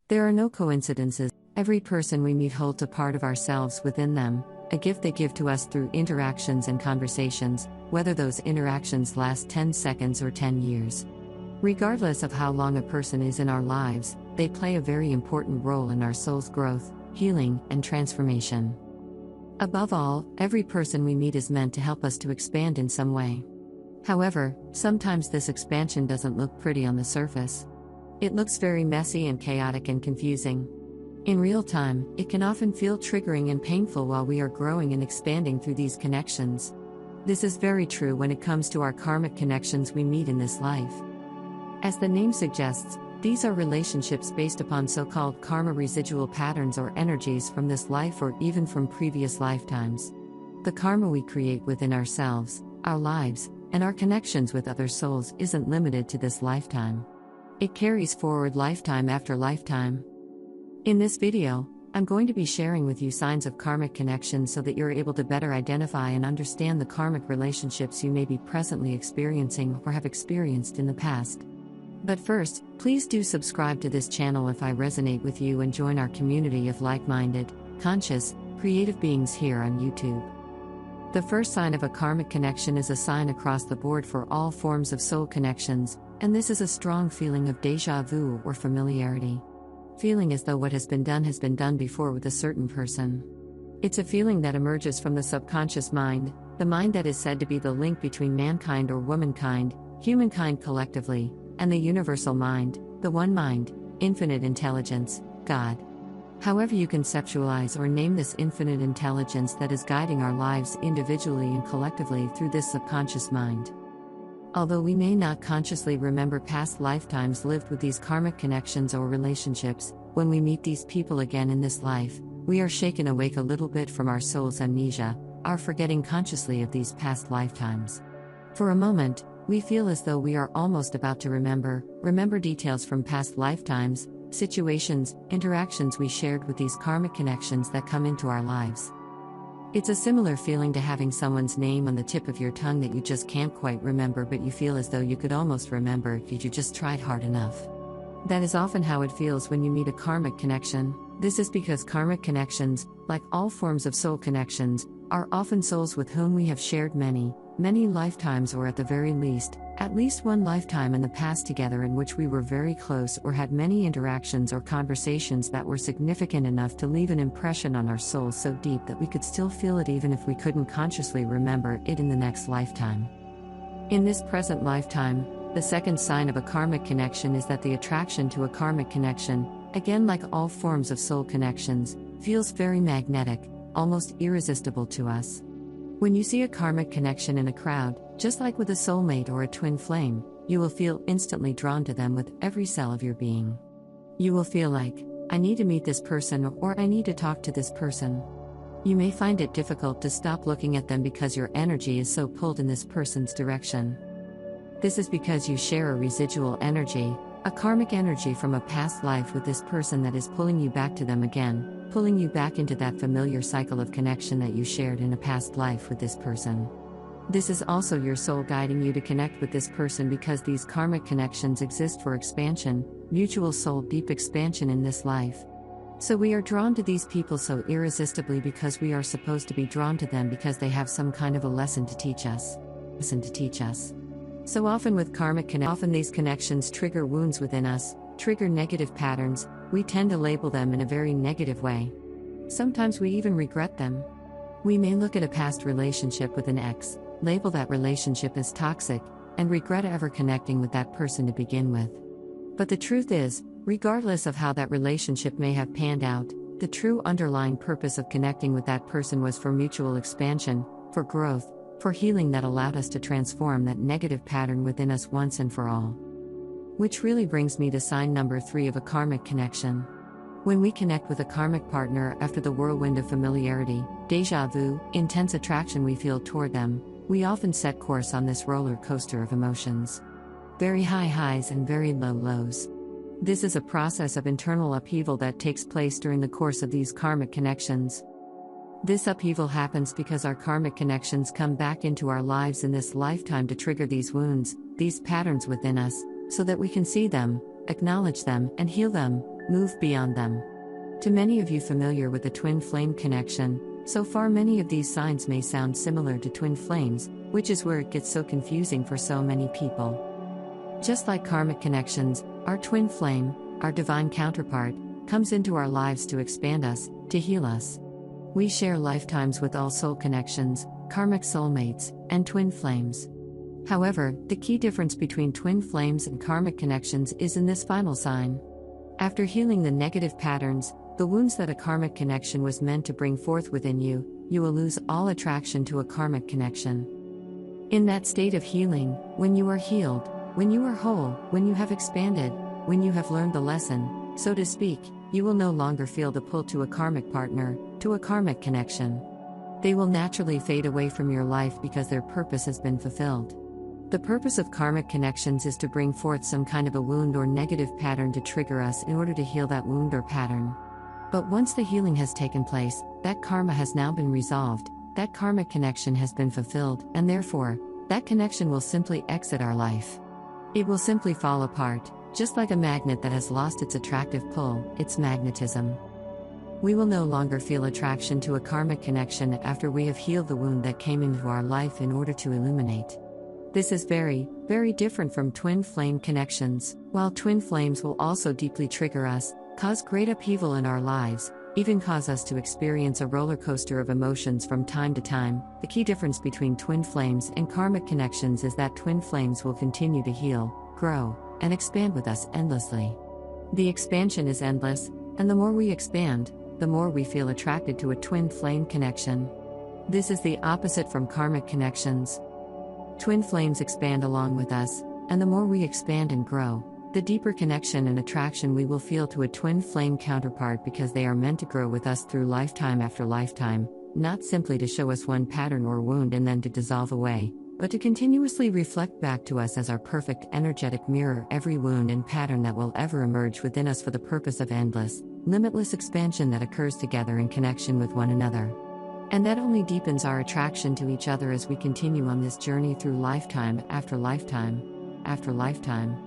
There are no coincidences. Every person we meet holds a part of ourselves within them, a gift they give to us through interactions and conversations, whether those interactions last 10 seconds or 10 years. Regardless of how long a person is in our lives, they play a very important role in our soul's growth, healing, and transformation. Above all, every person we meet is meant to help us to expand in some way. However, sometimes this expansion doesn't look pretty on the surface. It looks very messy and chaotic and confusing. In real time, it can often feel triggering and painful while we are growing and expanding through these connections. This is very true when it comes to our karmic connections we meet in this life. As the name suggests, these are relationships based upon so-called karma residual patterns or energies from this life or even from previous lifetimes. The karma we create within ourselves, our lives, and our connections with other souls isn't limited to this lifetime. It carries forward lifetime after lifetime. In this video, I'm going to be sharing with you signs of karmic connections so that you're able to better identify and understand the karmic relationships you may be presently experiencing or have experienced in the past. But first, please do subscribe to this channel if I resonate with you and join our community of like-minded, conscious, creative beings here on YouTube. The first sign of a karmic connection is a sign across the board for all forms of soul connections, and this is a strong feeling of déjà vu or familiarity. Feeling as though what has been done before with a certain person. It's a feeling that emerges from the subconscious mind, the mind that is said to be the link between mankind or womankind, humankind collectively, and the universal mind, the one mind, infinite intelligence, God. However you conceptualize or name this infinite intelligence that is guiding our lives individually and collectively through this subconscious mind. Although we may not consciously remember past lifetimes lived with these karmic connections or relationships, when we meet these people again in this life, we are shaken awake a little bit from our soul's amnesia, our forgetting consciously of these past lifetimes. For a moment, we feel as though we are almost about to remember details from past lifetimes, situations, interactions we shared with these karmic connections that come into our lives. It's a similar feeling to having someone's name on the tip of your tongue that you just can't quite remember, but you feel as though you could almost remember if you just tried hard enough. That is often how it feels when you meet a karmic connection. This is because karmic connections, like all forms of soul connections, are often souls with whom we have shared many lifetimes, or at the very least, at least one lifetime in the past together in which we were very close or had many interactions or conversations that were significant enough to leave an impression on our souls so deep that we could still feel it even if we couldn't consciously remember it in the next lifetime. In this present lifetime, the second sign of a karmic connection is that the attraction to a karmic connection, again like all forms of soul connections, feels very magnetic, almost irresistible to us. When you see a karmic connection in a crowd, just like with a soulmate or a twin flame, you will feel instantly drawn to them with every cell of your being. You will feel like, I need to meet this person, or I need to talk to this person. You may find it difficult to stop looking at them because your energy is so pulled in this person's direction. This is because you share a residual energy, a karmic energy from a past life with this person that is pulling you back to them again, pulling you back into that familiar cycle of connection that you shared in a past life with this person. This is also your soul guiding you to connect with this person because these karmic connections exist for expansion, mutual soul deep expansion in this life. So we are drawn to these people so irresistibly because we are supposed to be drawn to them because they have some kind of a lesson to teach us. So often with karmic often these connections trigger wounds within us, trigger negative patterns. We tend to label them in a very negative way. Sometimes we even regret them. We may look at a past relationship with an ex, label that relationship as toxic, and regret ever connecting with that person to begin with. But the truth is, regardless of how that relationship may have panned out, the true underlying purpose of connecting with that person was for mutual expansion, for growth, for healing that allowed us to transform that negative pattern within us once and for all. Which really brings me to sign number 3 of a karmic connection. When we connect with a karmic partner after the whirlwind of familiarity, déjà vu, intense attraction we feel toward them, we often set course on this roller coaster of emotions. Very high highs and very low lows. This is a process of internal upheaval that takes place during the course of these karmic connections. This upheaval happens because our karmic connections come back into our lives in this lifetime to trigger these wounds, these patterns within us, so that we can see them, acknowledge them, and heal them, move beyond them. To many of you familiar with the twin flame connection, so far many of these signs may sound similar to twin flames, which is where it gets so confusing for so many people. Just like karmic connections, our twin flame, our divine counterpart, comes into our lives to expand us, to heal us. We share lifetimes with all soul connections, karmic soulmates, and twin flames. However, the key difference between twin flames and karmic connections is in this final sign. After healing the negative patterns, the wounds that a karmic connection was meant to bring forth within you, you will lose all attraction to a karmic connection. In that state of healing, when you are healed, when you are whole, when you have expanded, when you have learned the lesson, so to speak, you will no longer feel the pull to a karmic partner, to a karmic connection. They will naturally fade away from your life because their purpose has been fulfilled. The purpose of karmic connections is to bring forth some kind of a wound or negative pattern to trigger us in order to heal that wound or pattern. But once the healing has taken place, that karma has now been resolved, that karmic connection has been fulfilled, and therefore, that connection will simply exit our life. It will simply fall apart, just like a magnet that has lost its attractive pull, its magnetism. We will no longer feel attraction to a karmic connection after we have healed the wound that came into our life in order to illuminate. This is very, very different from twin flame connections. While twin flames will also deeply trigger us, cause great upheaval in our lives, even cause us to experience a roller coaster of emotions from time to time, the key difference between twin flames and karmic connections is that twin flames will continue to heal, grow, and expand with us endlessly. The expansion is endless, and the more we expand, the more we feel attracted to a twin flame connection. This is the opposite from karmic connections. Twin flames expand along with us, and the more we expand and grow, the deeper connection and attraction we will feel to a twin flame counterpart because they are meant to grow with us through lifetime after lifetime, not simply to show us one pattern or wound and then to dissolve away, but to continuously reflect back to us as our perfect energetic mirror every wound and pattern that will ever emerge within us for the purpose of endless, limitless expansion that occurs together in connection with one another. And that only deepens our attraction to each other as we continue on this journey through lifetime after lifetime after lifetime.